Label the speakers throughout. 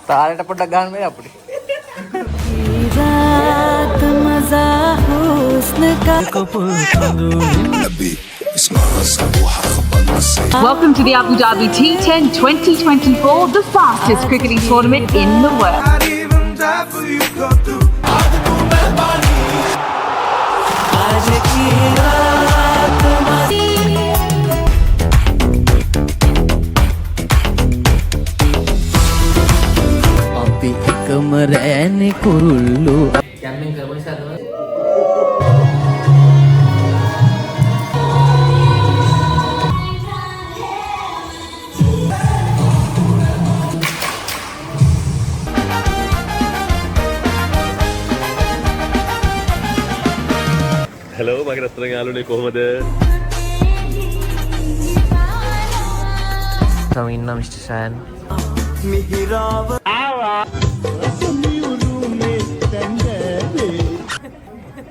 Speaker 1: තාලෙට පොඩ්ඩක් ගන්න මේ අපිට.
Speaker 2: Welcome to the Abu Dhabi T10 2024, the fastest cricketing tournament in the world.
Speaker 1: අපි එකම රෑනේ කුරුල්ලෝ. යන්නේ කරපු නිසා තමයි.
Speaker 3: Hello, මගේ රත්තරන් යාළුවනේ කොහමද?
Speaker 1: තම ඉන්න මිස්ටර් සෑන්.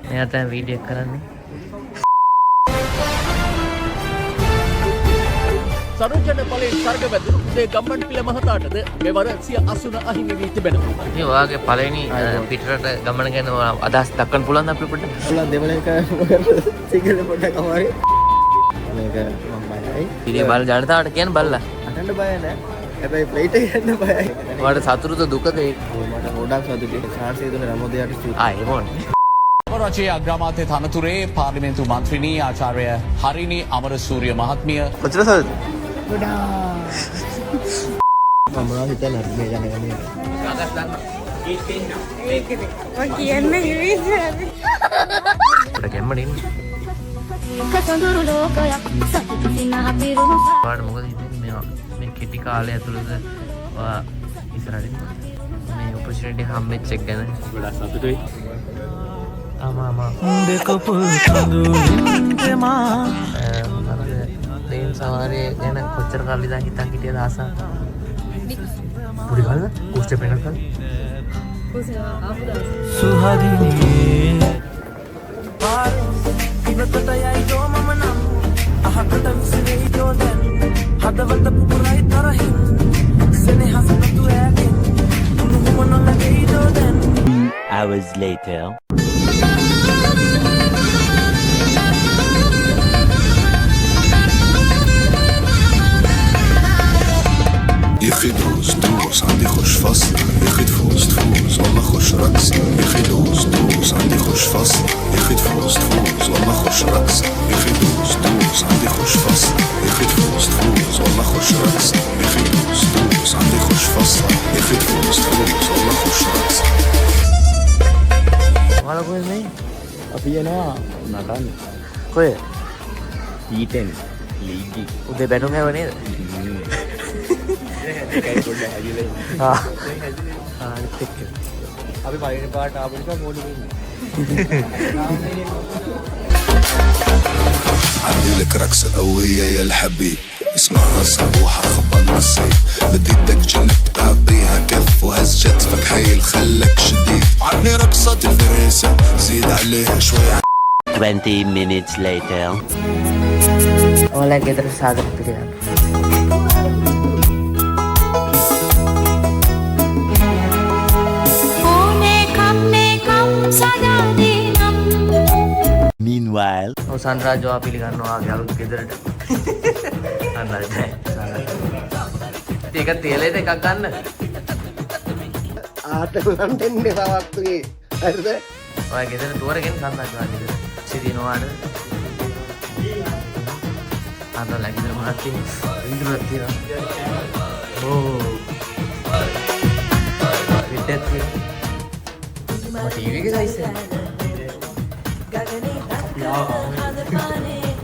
Speaker 1: මෙයා තමයි වීඩියෝ කරන්නේ.
Speaker 4: සරුජන පලේ සර්ග වැදුණු උදේ ගම්මන් පිළ මහතාටද මෙවර සිය අසුන අහිමි වී තිබෙනවා.
Speaker 1: ඉතින් ඔයාගේ පළවෙනි පිටරට ගමන ගැන අදහස් දක්වන්න පුළුවන්ද අපිට පොඩ්ඩක්?
Speaker 5: පුළුවන් දෙමළෙන් සිංහල පොඩ්ඩක් අමාරුයි. මේක මම බයයි.
Speaker 1: ඉතින් බල ජනතාවට කියන්න බලලා.
Speaker 5: අටන්න බය නැහැ. හැබැයි ප්ලේට් එක යන්න බයයි.
Speaker 1: ඔයාලට සතුටුද දුකද ඒක?
Speaker 5: මට ගොඩක් සතුටුයි. සාර්ථක දුන්න රමෝදයාට ස්තුතියි.
Speaker 1: ඒ මොන්නේ?
Speaker 4: රජයේ අග්‍රාමාත්‍ය තනතුරේ පාර්ලිමේන්තු මන්ත්‍රිණී ආචාර්ය හරිනි අමරසූරිය මහත්මිය
Speaker 1: කොච්චර සතුටුද?
Speaker 5: මම හිතන්නේ මේ යන ගමනේ.
Speaker 1: පොඩ්ඩක් එම්මඩ ඉන්න. ඔයාලට මොකද හිතෙන්නේ මේ කෙටි කාලය ඇතුළත ඔයා ඉස්සරහින් මේ ඔපචුනිටි හම්බෙච්ච එක ගැන?
Speaker 3: ගොඩක් සතුටුයි.
Speaker 1: දෙකපු දේන් සවාරය ගැන කොච්චර කල්ලිද හිතන් හිටියද ආසා? පුඩි කල්ද? කුස්ටේ පෙනක් කල්ද? සුහදිනේ ඉවතට යයි දෝ මම නම් අහකට විසිරෙයි දෝ දැන් හදවත පුපුරයි තරහින් සෙනෙහස නතු ඇගෙන් උණුහුම නොලැගෙයි දෝ දැන්.
Speaker 6: Hours later.
Speaker 7: يا اخي دوز دوز عندي خوش فصل يا اخي تفوز تفوز والله خوش رقص يا اخي دوز دوز عندي خوش فصل يا اخي تفوز تفوز والله خوش رقص يا اخي دوز دوز عندي خوش فصل يا اخي تفوز تفوز والله خوش رقص يا اخي دوز دوز عندي خوش فصل يا اخي تفوز تفوز والله خوش رقص.
Speaker 1: ඔයාලා කොහෙද මේ?
Speaker 5: අපි යනවා නටන්න.
Speaker 1: කොහෙද?
Speaker 5: T10 ලීග් එක.
Speaker 1: උදේ බැනුම් හැව නේද?
Speaker 5: ඒකයි පොඩ්ඩක් හැදිලා. අපි පළවෙනි පාට ආපු නිසා මොඩි වෙන්නේ.
Speaker 7: عندي لك رقصة قوية يا الحبيب اسمعها صبوحة خبط نصيب بدي بدك جنة تعبيها كف وهز جتفك حيل خلك شديد عندي رقصة الفريسة زيد عليها شوي.
Speaker 6: 20 minutes later.
Speaker 1: ඔයාලා ගෙදර සාදර පිළිගන්න.
Speaker 6: Meanwhile.
Speaker 1: සන්රාජ් ඔයා පිළිගන්නවා ආගේ අලුත් ගෙදරට. අන්නයි නෑ. ඒක තේලෙද එකක් ගන්න.
Speaker 5: ආතලම් දෙන්නේ සවත්තුගේ. හරිද?
Speaker 1: ඔයා ගෙදර තෝරගෙන සන්රාජ් ඔයා ගෙදර. සිටිනවාද? අන්න ලැගිදර මහත්තී ඉන්ද්‍රවත් තියෙනවා. ඕ. විද්‍යාත් තියෙනවා. ටීවී එකේ සයිස් එක.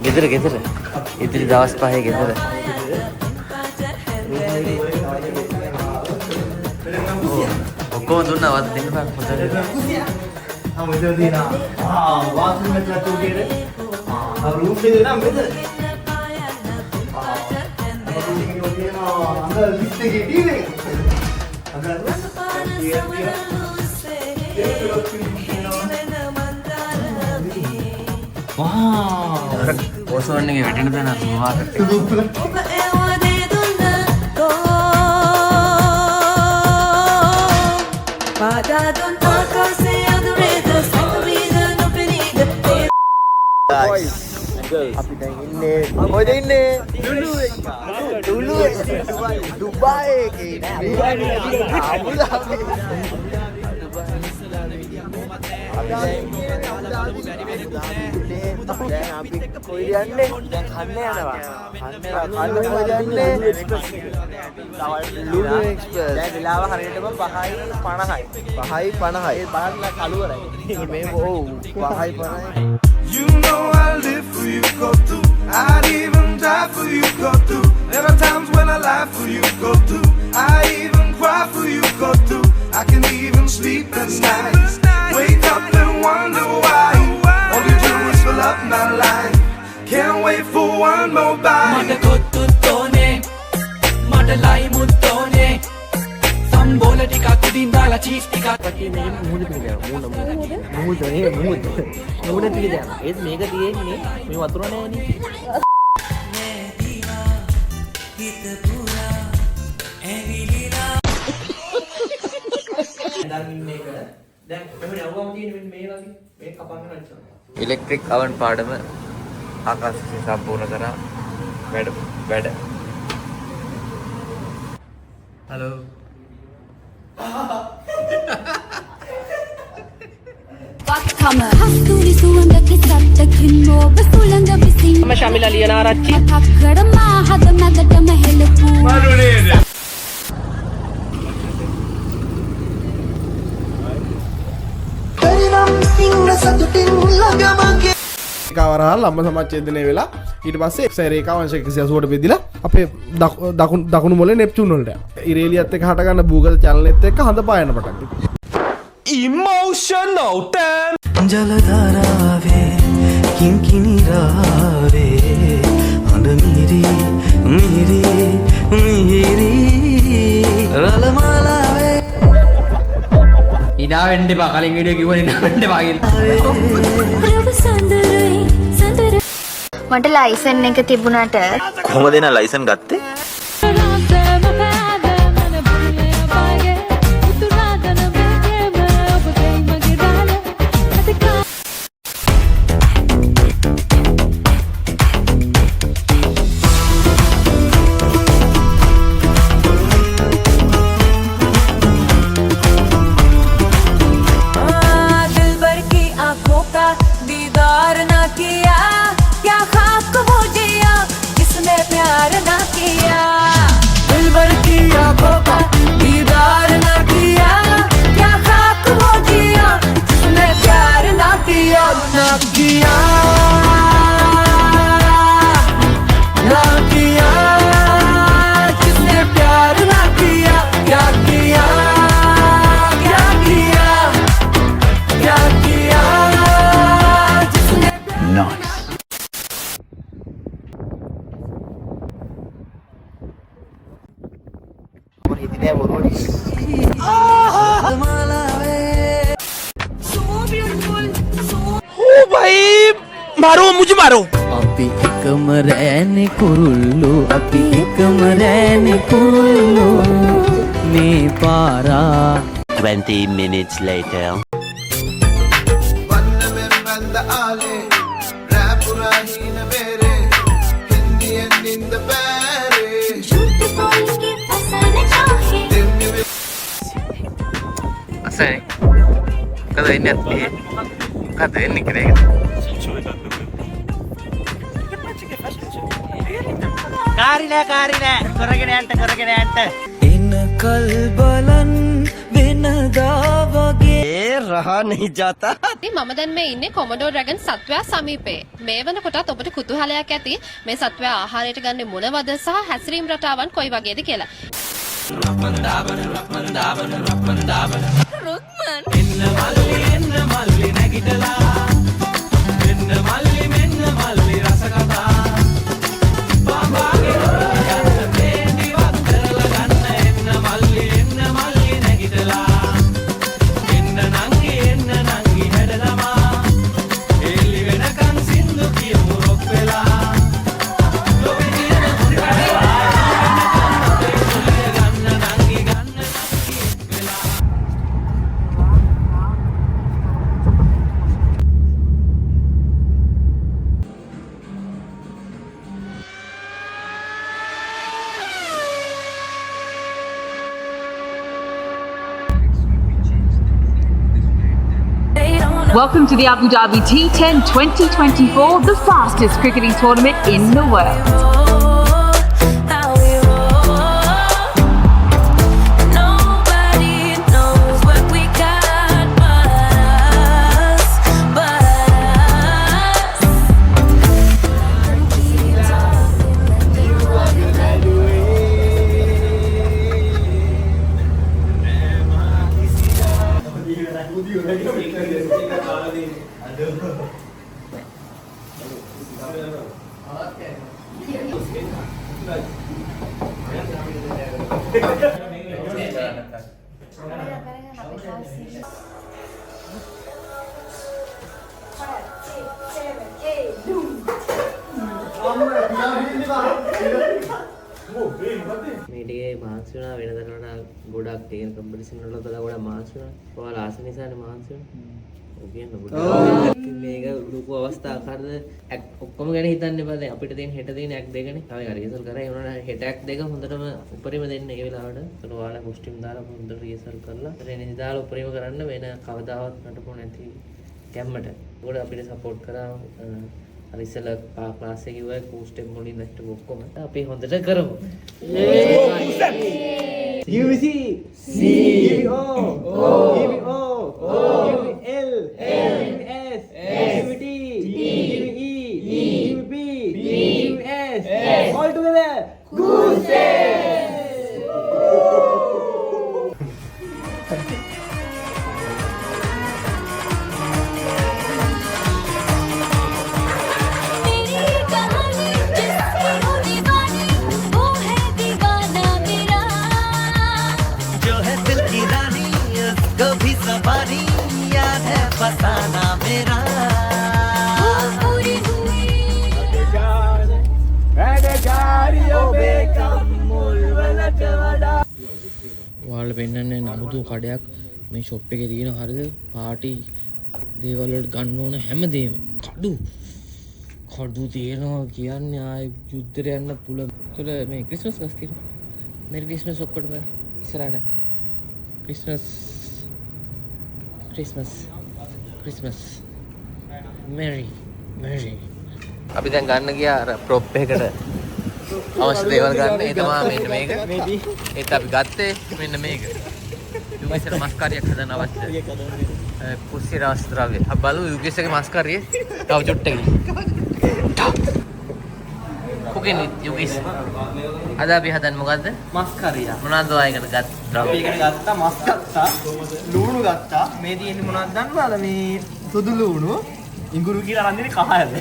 Speaker 1: ගෙදර ඉතිරි දවස් 5 ගෙදර. ඔක්කොම දුන්නා වත් දෙන්න බෑ හොඳට.
Speaker 5: මෙතන තියෙනවා. වාසුම එකක් තුකේද? රූම් එකේ නම් මෙතන. අnder ලිස්ට් එකේ ටීවී එක. අnder
Speaker 1: wow ඕසෝන් එකේ වැටෙන තැන සුවාකට. පාදාදුන් ආකාසේ අඳුරේද සැඟවීද නොපෙනීද
Speaker 5: අපි දැන් ඉන්නේ කොහෙද ඉන්නේ? ඩුලු දුබායි එකේ දැන් අපි කොහෙද යන්නේ? දැන් කන්න යනවා. කන්න කොහෙද යන්නේ? ලුලු එක්ස්ප්‍රස්. දැන් වෙලාව හරියටම 5:50යි. 5:50යි. ඒ බලන්න කළුවරයි. මේ ඔව් 5:50යි.
Speaker 1: You know I live for you, go through. I'd even die for you, go through. There are times when I lie for you, go through. I even cry for you, go through. I can even sleep at night. Wake up and wonder why. All you do is fill up my life. Can't wait for one more bite. Mata kottu tone, mata lai muttone. Sambola tika kudin dala cheese tika.
Speaker 5: මූණ පිළිදැන. ඒත් මේක තියෙන්නේ මේ වතුර නෑනේ.
Speaker 8: Electric අවන් පාඩම ආකාශය සම්පූර්ණ කරා වැඩ
Speaker 5: හලෝ
Speaker 9: කම හස්තුරි සුවඳක සත්තකින් ඔබ සුළඟ විසින් මම ශමිලා ලියනාරච්චි අක්කඩමා හද මැදටම හෙලපු මරුනේද
Speaker 1: පරිනම් ඉන්න සතුටින් ළඟමගේ
Speaker 10: ඒකවරහල් අම්ම සමාච්ඡේදනය වෙලා ඊට පස්සේ එක්සයි රේඛාවංශ 180ට බෙදිලා අපේ දකුණු මොලේ නෙප්චූන් වලට ඉරේලියත් එක්ක හටගන්න බූගල් චැනලෙත් එක්ක හඳ පායන පටන් ගත්තා.
Speaker 1: Emotional damn ජලධාරාවේ කිංකිණි රාවේ හඳ මිහිරි රලමාලාවේ
Speaker 8: ඉනා වෙන්න එපා කලින් වීඩියෝ කිව්වනේ ඉනා වෙන්න එපා කියලා.
Speaker 9: මට ලයිසන් එක තිබුණාට
Speaker 6: කොහොමද එන ලයිසන් ගත්තේ?
Speaker 1: අපි එකම රෑනේ කුරුල්ලෝ අපි එකම රෑනේ කුරුල්ලෝ මේ පාරා
Speaker 6: 20 minutes later.
Speaker 8: අසයි කද වෙන්නේ නැත්තේ කද වෙන්නේ කියලා කාරිනා කරගෙන යන්න
Speaker 1: එන කල් බලන් වෙනදා වගේ රහ नहीं जाता
Speaker 9: මම දැන් මේ ඉන්නේ කොමඩෝ ඩ්‍රැගන් සත්වයා සමීපේ. මේ වෙනකොටත් ඔබට කුතුහලයක් ඇති මේ සත්වයා ආහාරයට ගන්නේ මොනවද සහ හැසිරීම් රටාවන් කොයි වගේද කියලා.
Speaker 2: Welcome to the Abu Dhabi T10 2024, the fastest cricketing tournament in the world.
Speaker 5: මේටිගේ මාන්සි වුණා වෙනදට වඩා ගොඩක් තියෙන කම්පිටිෂන් වලට වඩා මාන්සි වුණා. ඔයාලා ආස නිසානේ මාන්සි වුණා. ඔව් කියන්න පොඩ්ඩක්. මේක ලොකු අවස්ථාවකද ඔක්කොම ගැන හිතන්න එපා. දැන් අපිට තියෙන හෙට තියෙන ඇක් දෙකනේ. තව එක රිහර්සල් කරා. ඒ වුණාට හෙට ඇක් දෙක හොඳටම උපරිම දෙන්න ඒ වෙලාවට. ඒතකොට ඔයාලා කොස්ටියුම් දාලා හොඳට රිහර්සල් කරලා ට්‍රේනින් දාලා උපරිම කරන්න වෙන කවදාවත් නටපො නැති කැම්මට. ඒකට අපිට සපෝට් කරා. අර ඉස්සෙල්ලා ක්ලාස් එකේ කිව්වා කෝස්ටෙම් මොලින් නැට්ට ඔක්කොම අපි හොඳට කරමු. UVC CVO UVO UVL UVS UVT UVE UVP UVS all together Goose. ඔයාලට පෙන්නන්නේ නමුතු කඩයක් මේ ෂොප් එකේ තියෙන හරිද පාටි දේවල් වලට ගන්න ඕන හැමදේම කඩු තියෙනවා කියන්නේ ආයේ යුද්ධයට යන්න පුළුවන්. ඒතර මේ ක්‍රිස්මස් ගස් තියෙනවා. මෙරි ක්‍රිස්මස් ඔක්කොටම ඉස්සරහට ක්‍රිස්මස් මෙරි අපි දැන් ගන්න ගියා අර ප්‍රොප් එකකට අවශ්‍ය දේවල් ගන්න. ඒ තමයි මේක. ඒත් අපි ගත්තේ මෙන්න මේක. යුගේසට මස්කාරියක් හදන්න අවශ්‍ය. පුස්සි රස ද්‍රව්‍ය. අපි බලමු යුගේසගේ මස්කාරිය තව චුට්ටකින්. කුකින් යුගේස. අද අපි හදන්නේ මොකද්ද? මස්කාරිය. මොනවද ඔයගෙන ගත්ත ද්‍රව්‍ය? ඒකට ගත්තා මස් ගත්තා. ලුණු ගත්තා. මේ තියෙන්නේ මොනවද දන්නවද? මේ සුදු ලුණු. ඉඟුරු කියලා අරන් දෙන්නේ කහයද.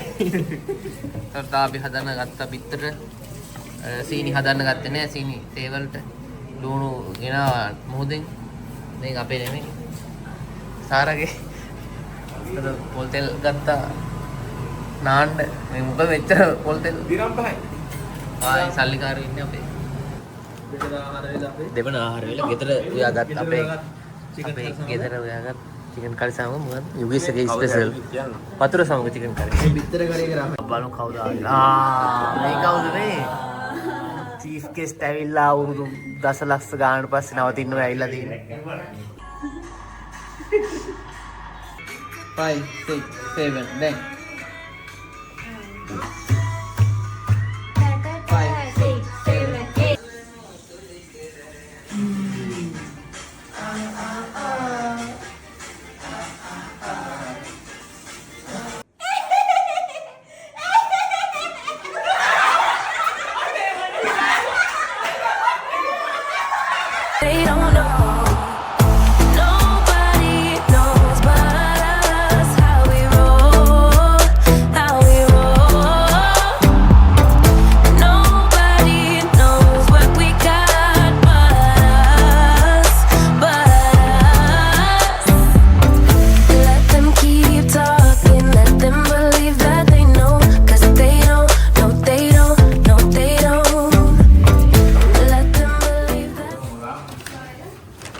Speaker 5: තා අපි හදන්න ගත්ත පිටතට සීනි හදන්න ගත්තේ නෑ. සීනි තේ වලට ලුණු ගෙනා මොහොතෙන් මේක අපේ නෙමෙයි. සාරගේ පොල් තෙල් ගත්තා නාන්න. මේ මොකද මෙච්චර පොල් තෙල් දිරම් පහයි. ආයි සල්ලිකාරයෝ ඉන්නේ අපේ. දෙවන ආහාර වේල ගෙදර උයාගත් අපේ ගෙදර උයාගත් චිකන් කරි සමග මොකද යුගීස්ගේ ස්පෙෂල් වතුර සමග චිකන් කරි. බිත්තර කරේ කරා. බලමු කවුද ආවේ. මේ කවුද මේ? චීෆ් ගෙස්ට් ඇවිල්ලා අවුරුදු දසලක්ෂ ගානකට පස්සේ නවතින්නව ඇවිල්ලා තියෙන්නේ. 5 6 7 දැන් 5 6 7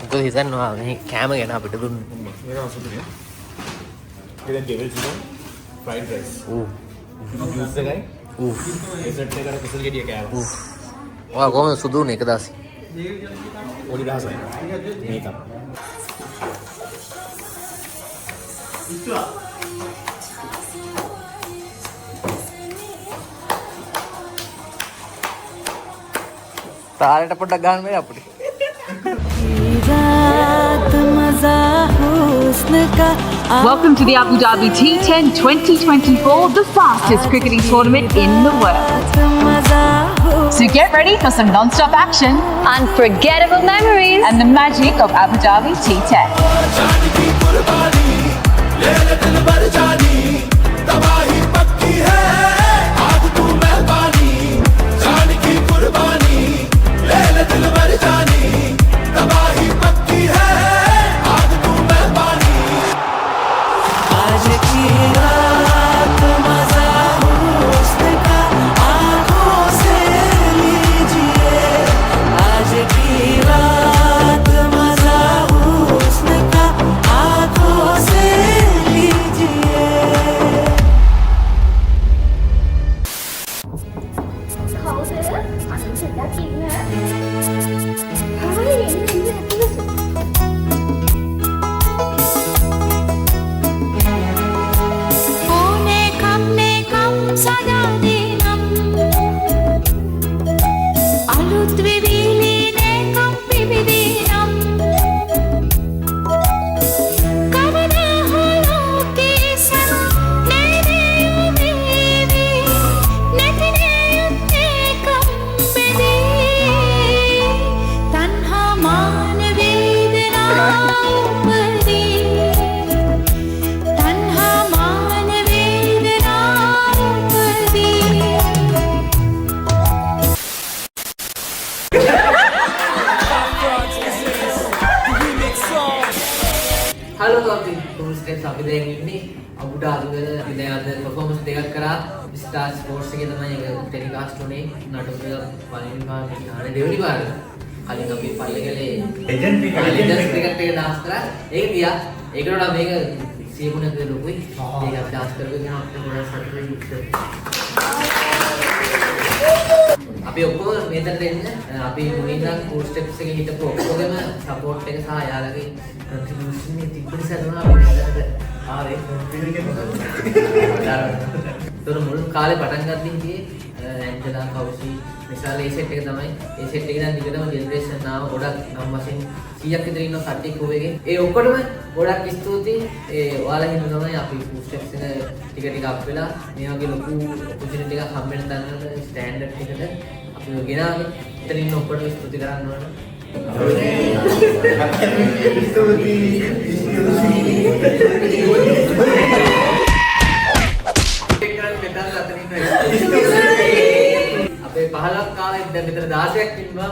Speaker 5: 8 හිතන්නවා මේ කෑම ගැන අපිට දුන්නේ. මේක අසුදුනේ. ඒක devil chicken fried rice. Juice එකයි. ඒ සෙට් එකට කුසල් ගෙඩිය කෑවා. ඔයා කොහොමද සුදුනේ 1000? පොඩි දහසයි. මේක. තාලෙට පොඩ්ඩක් ගහන්න මේ අපිට.
Speaker 2: Welcome to the Abu Dhabi T10 2024, the fastest cricketing tournament in the world. So get ready for some non-stop action, unforgettable memories, and the magic of Abu Dhabi T10.
Speaker 5: Halo අපි tourist steps අපි දැන් ඉන්නේ අබු ඩාබිවල අපි දැන් අද performance දෙකක් කරා Star Sports එකේ තමයි ඒක ටෙලිකාස්ට් උනේ නටුක පළවෙනි පාරේ ගානේ දෙවෙනි පාරේ කලින් අපි පල්ලේගලේ ලෙජන්ඩ් ක්‍රිකට් එක ඩාන්ස් කරා ඒක ගියා ඒකට වඩා මේක 100 ගුණයක් ලොකුයි ඒක අපි ඩාන්ස් කරගෙන යනවා අපිට ගොඩක් සතුටුයි අපි ඔක්කොම මෙතනට එන්න අපි මුලින්ම tour steps එකේ හිටපු ඔක්කොගේම support එක සහ යාළුවගේ contribution එක තිබුණ සතුන අපි මෙතනට ආවේ තොර මුල් කාලේ පටන් ගන්න ඉතියේ ඇන්ජලා කවුසි විශාල ඒ සෙට් එක තමයි ඒ සෙට් එකේ දැන් දිගටම ජෙනරේෂන් ආව ගොඩක් නම් වශයෙන් 100ක් විතර ඉන්න කට්ටිය කෝවේගේ ඒ ඔක්කොටම ගොඩක් ස්තුතියි ඒ ඔයාලා හින්දා තමයි අපි tour steps එක ටික ටික අප් වෙලා මේ වගේ ලොකු opportunity එකක් හම්බ වෙන තැනකට ස්ටෑන්ඩඩ් එකට අපි ගෙනාවේ ඉතින් ඉන්න ඔක්කොටම ස්තුති කරන්න ඕන අපේ 15ක් කාලෙ දැන් මෙතන 16ක් ඉන්නවා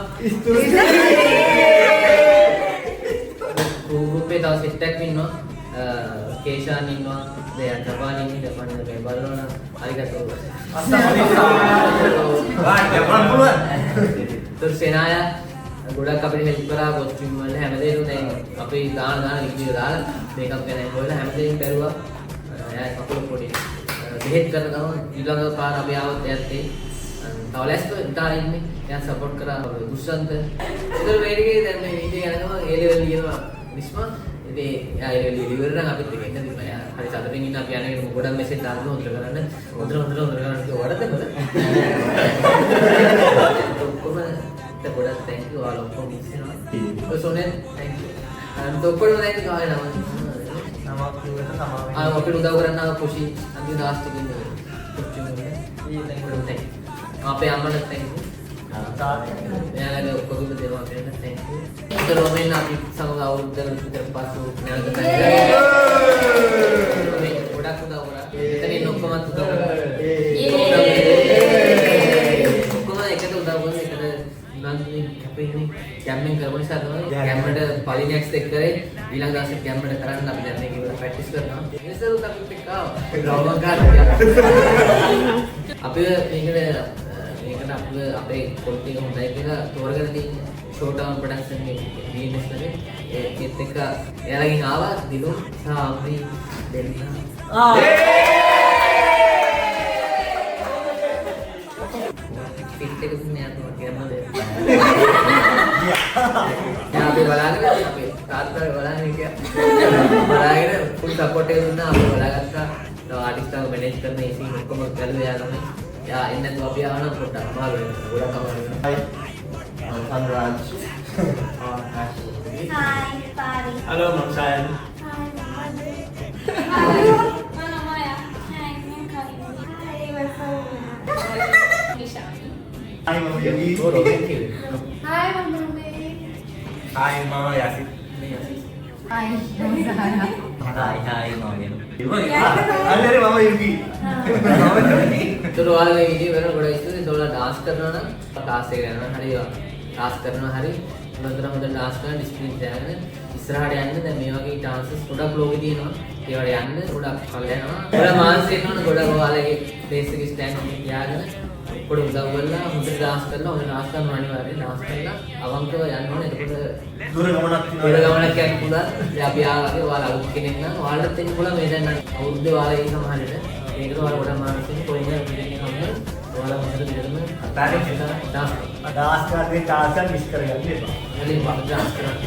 Speaker 5: ගෲප් එකේ තව සෙට් එකක් ඉන්නවා කේෂාන් ඉන්නවා දැන් ජපාන් ඉන්නේ ජපාන් එකේ බලනවා හරියට ජපාන් පුළුවන් සෙනාය ගොඩක් අපිට හෙල්ප් කරා කොස්ටියුම් වල හැමදේම දැන් අපි ගාන විදියට දාලා මේකප් ගැන හොයලා හැමදේම කරුවා එයා කකුල පොඩි බෙහෙත් කරන ගමන් ඊළඟ පාර අපි ආවත් එයත් තව ලැස්තු ඉතාලි ඉන්නේ එයා සපෝට් කරා දුෂ්යන්ත ඉතින් වේදිකේ දැන් මේ වීඩියෝ යනවා ඒ ලෙවල් ලියනවා විශ්මා ඉතින් එයා ඒ ලෙවල් ඩිලිවර් නම් අපිත් එක ඉන්න දිනවා එයා හරි සතුටින් ඉන්න අපි යන්නේ ගොඩක් මෙසේජ් දාන්න හොඳ කරන්න හොඳ කරන්න කිව්වට ඔක්කොම ගොඩක් thank you all ඔක්කොම මිස් වෙනවා ඔය සෝනේ thank you අන්ත ඔක්කොම thank you ආයෙ නමක් කිව්වට සමාවෙන්න අපිට උදව් කරන්න ආව කුෂි අන්තිම ලාස්ට් එකේ ඉන්නේ කොච්චර නේ thank you අපේ අම්මට thank you එයාලගේ ඔක්කොම දෙනවා අපිට thank you ඒතර ඔමෙන් අපි සමග අවුරුද්දකට විතර පස්සෙ නැවත මේ ගොඩක් උදව් කරා එතනින් ඔක්කොම උදව් කරා ඔක්කොම එකට උදව් කරා එකට අපි කැම්පින් කරපු නිසා තමයි කැම්පට පලිනැක්ස් එක්ක කරේ ඊළඟ දවසේ කැම්පට කරන්න අපි දැන් මේක ඉවර ප්‍රැක්ටිස් කරනවා ඉතින් අපි එක්ක ග්‍රවුන්ඩ් ගන්න අපි මේකට අපේ කොල්ට් එක හොඳයි කියලා තෝරගෙන තියෙන ෂෝට් ටර්ම් ප්‍රොඩක්ෂන් එකේ බීනස් එකේ ඒකත් එක්ක එයාලගෙන් ආවා දිනු සහ අපි දෙන්නා පිට එක තුනේ යනවා කියනවාද අපි බලාගෙන අපි තාත්තා බලාගෙන හිටියා. බලාගෙන ෆුල් සපෝට් එක දුන්නා අපි බලාගත්තා. ආටිස්ට්ව මැනේජ් කරන ඒ සීන් ඔක්කොම කළා යාළුවනේ. යා එන්න තු අපි ආවනම් පොඩ්ඩක් අමාරු වෙනවා. ගොඩක් අමාරු වෙනවා. සන්රාජ්.
Speaker 9: Hi, Pari.
Speaker 5: Hello, Mamsayan.
Speaker 9: Hi, Maya. Hi, I'm Karim. Hi, welcome. Nishani.
Speaker 5: Hi, Mama Yogi.
Speaker 9: Hi, Mama.
Speaker 5: Hi, Mama Yasin.
Speaker 9: Hi, Zahara.
Speaker 5: Hi, Mama Yogi.
Speaker 9: Hi,
Speaker 5: Mama Yogi. तो वाले वीडियो मेरा बड़ा इशू है थोड़ा डांस करना ना dance से रहना हरी डांस करना हरी मतलब मतलब डांस करना डिसिप्लिन जाना ඉස්සරහට යන්න දැන් මේ වගේ ඩාන්සස් ගොඩක් ලෝකෙ තියෙනවා ඒවට යන්න ගොඩක් කල් යනවා ගොඩක් මානසික වෙනවා ගොඩක් ඔයාලගේ බේස් එක ස්ටෑන්ඩ් එකේ තියාගෙන පොඩි උදව් කරලා හොඳට ඩාන්ස් කරලා හොඳට ඩාන්ස් කරනවා අනිවාර්යයෙන් ඩාන්ස් කරලා අවංකව යන්න ඕනේ එතකොට දුර ගමනක් යන්න පුළුවන් අපි ආගේ ඔයාලා අලුත් කෙනෙක් නම් ඔයාලට දෙන්න පුළුවන් මේ දැන් අවුරුද්ද ඔයාලා ඒ සමහරට මේකට ඔයාලා ගොඩක් මානසික කොහෙන්ද පිටින් හම්බ ඔයාලා මොකද දෙන්න ඩාන්ස් කරද්දී ඩාන්ස් මිස් කරගන්න එපා එළින් වාගේ ඩාන්ස් කරන්න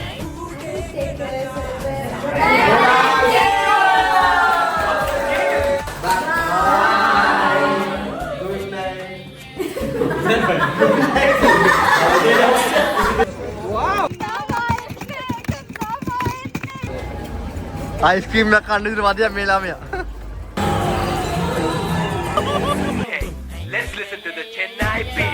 Speaker 8: අයිස්ක්‍රීම් එකක් කන්න විතර මදියක් මේ ළමයා.
Speaker 1: Let's listen to the Chennai beat.